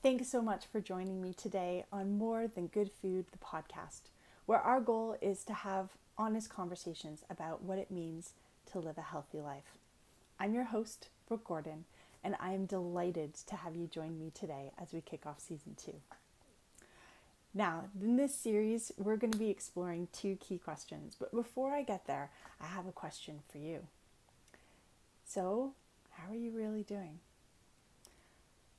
Thanks so much for joining me today on More Than Good Food, the podcast, where our goal is to have honest conversations about what it means to live a healthy life. I'm your host, Brooke Gordon, and I am delighted to have you join me today as we kick off season 2. Now, in this series, we're going to be exploring 2 key questions, but before I get there, I have a question for you. So, how are you really doing?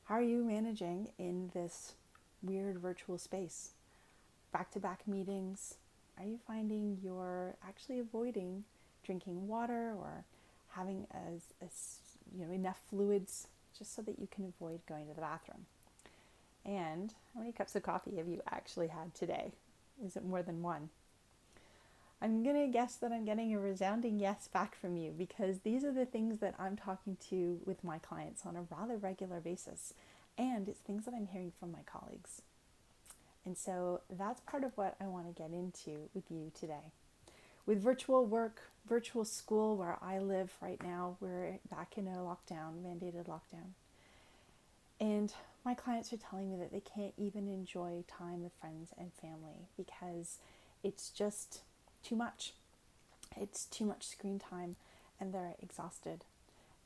How are you managing in this weird virtual space? Back-to-back meetings, are you finding you're actually avoiding drinking water or having enough fluids just so that you can avoid going to the bathroom? And how many cups of coffee have you actually had today? Is it more than one? I'm going to guess that I'm getting a resounding yes back from you, because these are the things that I'm talking to with my clients on a rather regular basis. And it's things that I'm hearing from my colleagues. And so that's part of what I want to get into with you today. With virtual work, virtual school where I live right now, we're back in a lockdown, mandated lockdown. And my clients are telling me that they can't even enjoy time with friends and family because it's just too much. It's too much screen time and they're exhausted.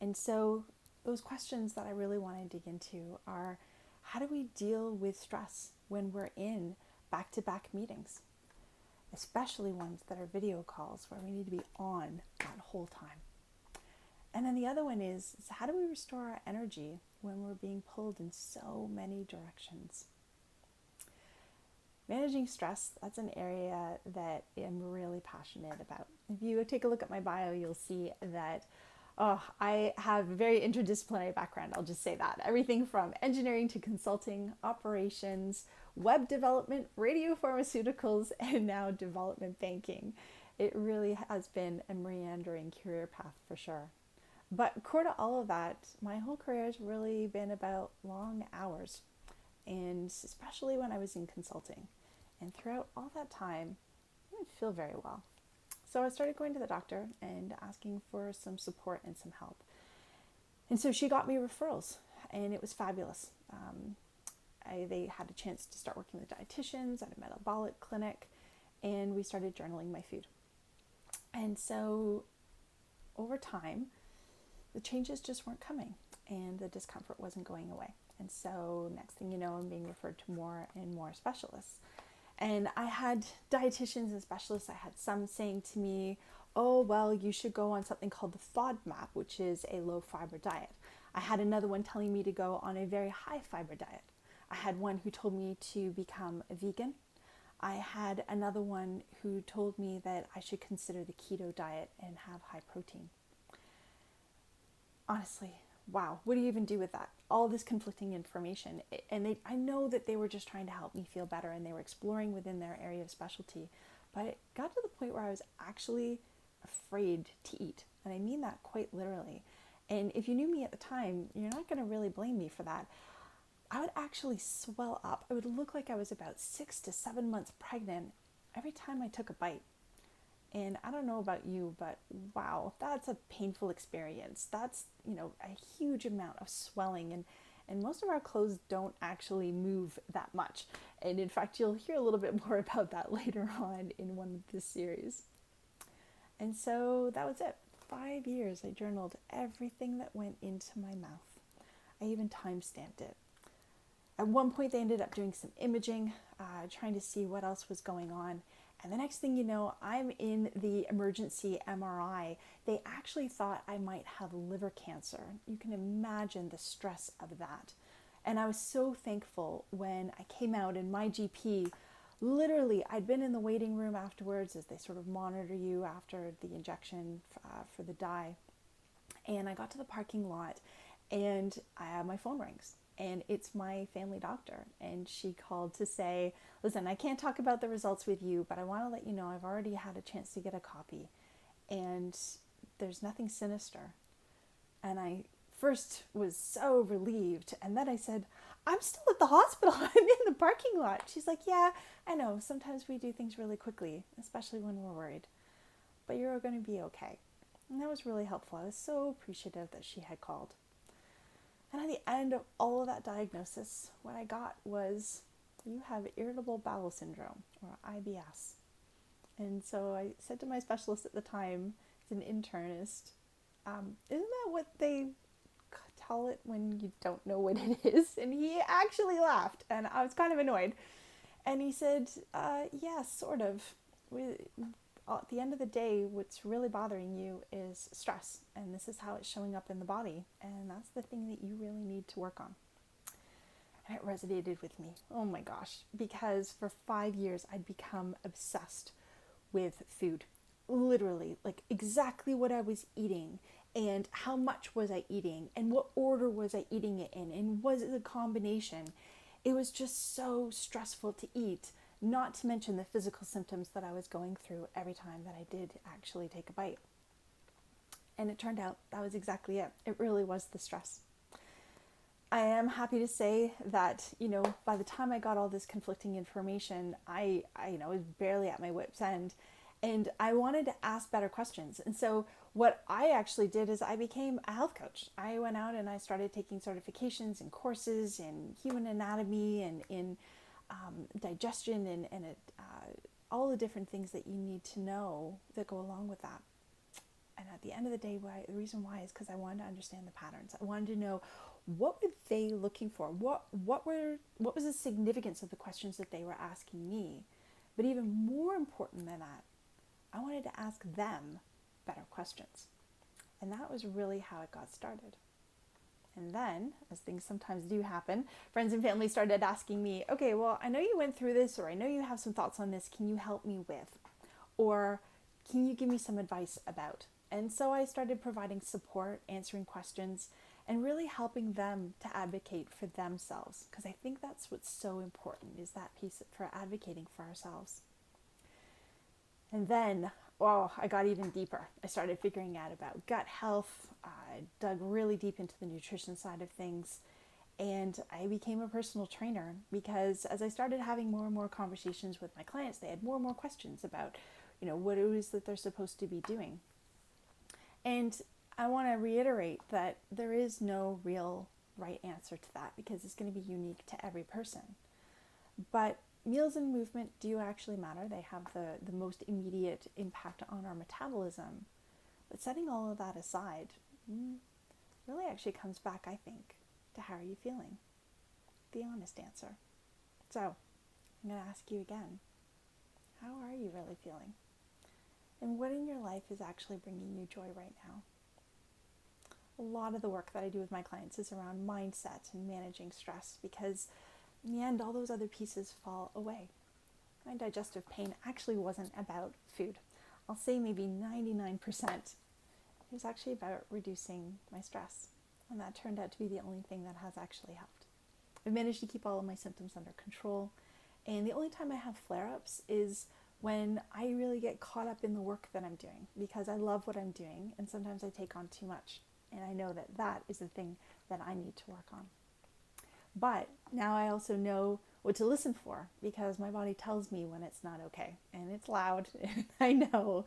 And so those questions that I really want to dig into are, how do we deal with stress when we're in back-to-back meetings, especially ones that are video calls where we need to be on that whole time? And then the other one is how do we restore our energy when we're being pulled in so many directions? Managing stress, that's an area that I'm really passionate about. If you take a look at my bio, you'll see that I have a very interdisciplinary background, I'll just say that. Everything from engineering to consulting, operations, web development, radiopharmaceuticals, and now development banking. It really has been a meandering career path for sure. But core to all of that, my whole career has really been about long hours, and especially when I was in consulting. And throughout all that time, I didn't feel very well. So I started going to the doctor and asking for some support and some help. And so she got me referrals, and it was fabulous. They had a chance to start working with dietitians at a metabolic clinic, and we started journaling my food. And so over time, the changes just weren't coming, and the discomfort wasn't going away. And so next thing you know, I'm being referred to more and more specialists. And I had dietitians and specialists. I had some saying to me, oh, well, you should go on something called the FODMAP, which is a low fiber diet. I had another one telling me to go on a very high fiber diet. I had one who told me to become a vegan. I had another one who told me that I should consider the keto diet and have high protein. Honestly, wow, what do you even do with that? All this conflicting information. And I know that they were just trying to help me feel better and they were exploring within their area of specialty. But it got to the point where I was actually afraid to eat. And I mean that quite literally. And if you knew me at the time, you're not going to really blame me for that. I would actually swell up. I would look like I was about 6 to 7 months pregnant every time I took a bite. And I don't know about you, but wow, that's a painful experience. That's, a huge amount of swelling. And most of our clothes don't actually move that much. And in fact, you'll hear a little bit more about that later on in one of this series. And so that was it. 5 years I journaled everything that went into my mouth. I even time-stamped it. At one point, they ended up doing some imaging, trying to see what else was going on. And the next thing you know, I'm in the emergency MRI. They actually thought I might have liver cancer. You can imagine the stress of that. And I was so thankful when I came out and my GP, literally, I'd been in the waiting room afterwards as they sort of monitor you after the injection for the dye. And I got to the parking lot and my phone rings. And it's my family doctor. And she called to say, listen, I can't talk about the results with you, but I want to let you know I've already had a chance to get a copy. And there's nothing sinister. And I first was so relieved. And then I said, I'm still at the hospital. I'm in the parking lot. She's like, yeah, I know. Sometimes we do things really quickly, especially when we're worried. But you're going to be okay. And that was really helpful. I was so appreciative that she had called. And at the end of all of that diagnosis, what I got was, you have irritable bowel syndrome, or IBS. And so I said to my specialist at the time, as an internist, isn't that what they call it when you don't know what it is? And he actually laughed, and I was kind of annoyed. And he said, yes, sort of. At the end of the day, what's really bothering you is stress, and this is how it's showing up in the body, and that's the thing that you really need to work on. And it resonated with me, oh my gosh, because for 5 years I'd become obsessed with food. Literally, like exactly what I was eating, and how much was I eating, and what order was I eating it in, and was it a combination? It was just so stressful to eat, not to mention the physical symptoms that I was going through every time that I did actually take a bite. And it turned out that was exactly it. It really was the stress. I am happy to say that, by the time I got all this conflicting information, I was barely at my wit's end, and I wanted to ask better questions. And so what I actually did is I became a health coach. I went out and I started taking certifications and courses in human anatomy and in digestion and all the different things that you need to know that go along with that. And at the end of the day, the reason why is because I wanted to understand the patterns. I wanted to know, what were they looking for? What was the significance of the questions that they were asking me? But even more important than that, I wanted to ask them better questions. And that was really how it got started. And then, as things sometimes do happen, friends and family started asking me, okay, well, I know you went through this, or I know you have some thoughts on this. Can you help me with? Or can you give me some advice about? And so I started providing support, answering questions, and really helping them to advocate for themselves. Because I think that's what's so important, is that piece for advocating for ourselves. And then, I got even deeper. I started figuring out about gut health. I dug really deep into the nutrition side of things. And I became a personal trainer because as I started having more and more conversations with my clients, they had more and more questions about, what it is that they're supposed to be doing. And I want to reiterate that there is no real right answer to that, because it's going to be unique to every person. But meals and movement do actually matter. They have the most immediate impact on our metabolism. But setting all of that aside, really actually comes back, I think, to how are you feeling? The honest answer. So, I'm going to ask you again, how are you really feeling? And what in your life is actually bringing you joy right now? A lot of the work that I do with my clients is around mindset and managing stress, because in the end, all those other pieces fall away. My digestive pain actually wasn't about food. I'll say maybe 99%. It was actually about reducing my stress. And that turned out to be the only thing that has actually helped. I've managed to keep all of my symptoms under control. And the only time I have flare-ups is when I really get caught up in the work that I'm doing, because I love what I'm doing, and sometimes I take on too much. And I know that that is the thing that I need to work on. But now I also know what to listen for, because my body tells me when it's not okay. And it's loud, and I know,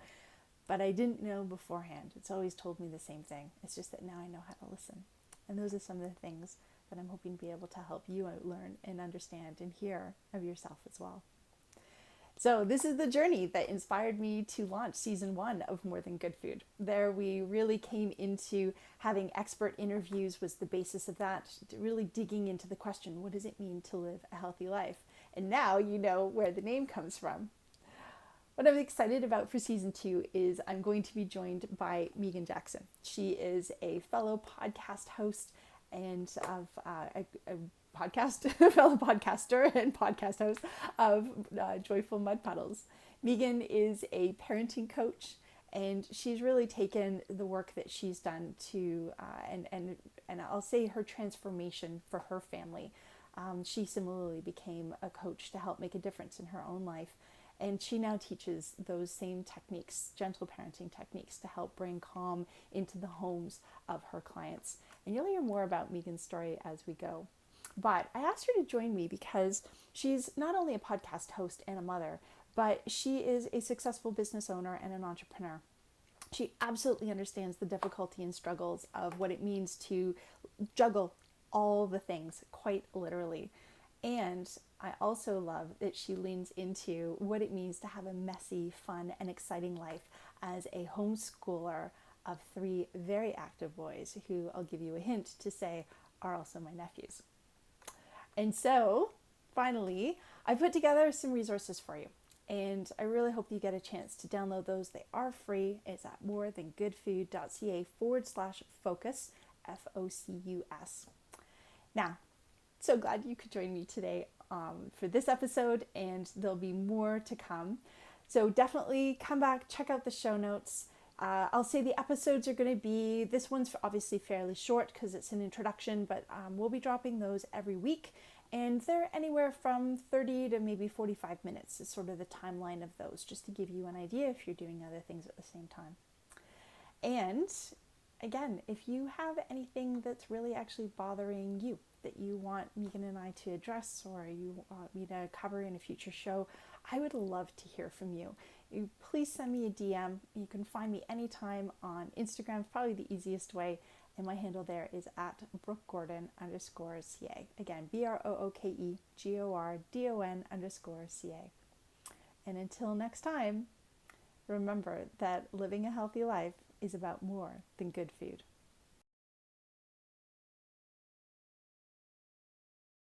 but I didn't know beforehand. It's always told me the same thing. It's just that now I know how to listen. And those are some of the things that I'm hoping to be able to help you learn and understand and hear of yourself as well. So this is the journey that inspired me to launch season 1 of More Than Good Food. There we really came into having expert interviews was the basis of that, really digging into the question, what does it mean to live a healthy life? And now you know where the name comes from. What I'm excited about for season 2 is I'm going to be joined by Megan Jackson. She is a fellow podcast host and of a fellow podcaster and podcast host of Joyful Mud Puddles. Megan is a parenting coach, and she's really taken the work that she's done to, and I'll say her transformation for her family. She similarly became a coach to help make a difference in her own life. And she now teaches those same techniques, gentle parenting techniques, to help bring calm into the homes of her clients. And you'll hear more about Megan's story as we go. But I asked her to join me because she's not only a podcast host and a mother, but she is a successful business owner and an entrepreneur. She absolutely understands the difficulty and struggles of what it means to juggle all the things, quite literally. And I also love that she leans into what it means to have a messy, fun, and exciting life as a homeschooler of 3 very active boys who I'll give you a hint to say are also my nephews. And so, finally, I put together some resources for you. And I really hope you get a chance to download those. They are free. It's at morethangoodfood.ca/focus, FOCUS. Now, so glad you could join me today for this episode, and there'll be more to come. So definitely come back, check out the show notes. I'll say the episodes are going to be, this one's obviously fairly short because it's an introduction, but we'll be dropping those every week. And they're anywhere from 30 to maybe 45 minutes is sort of the timeline of those, just to give you an idea if you're doing other things at the same time. And again, if you have anything that's really actually bothering you, that you want Megan and I to address, or you want me to cover in a future show, I would love to hear from you. Please send me a DM. You can find me anytime on Instagram, probably the easiest way. And my handle there is at BrookeGordon_CA. Again, BrookeGordon_CA. And until next time, remember that living a healthy life is about more than good food.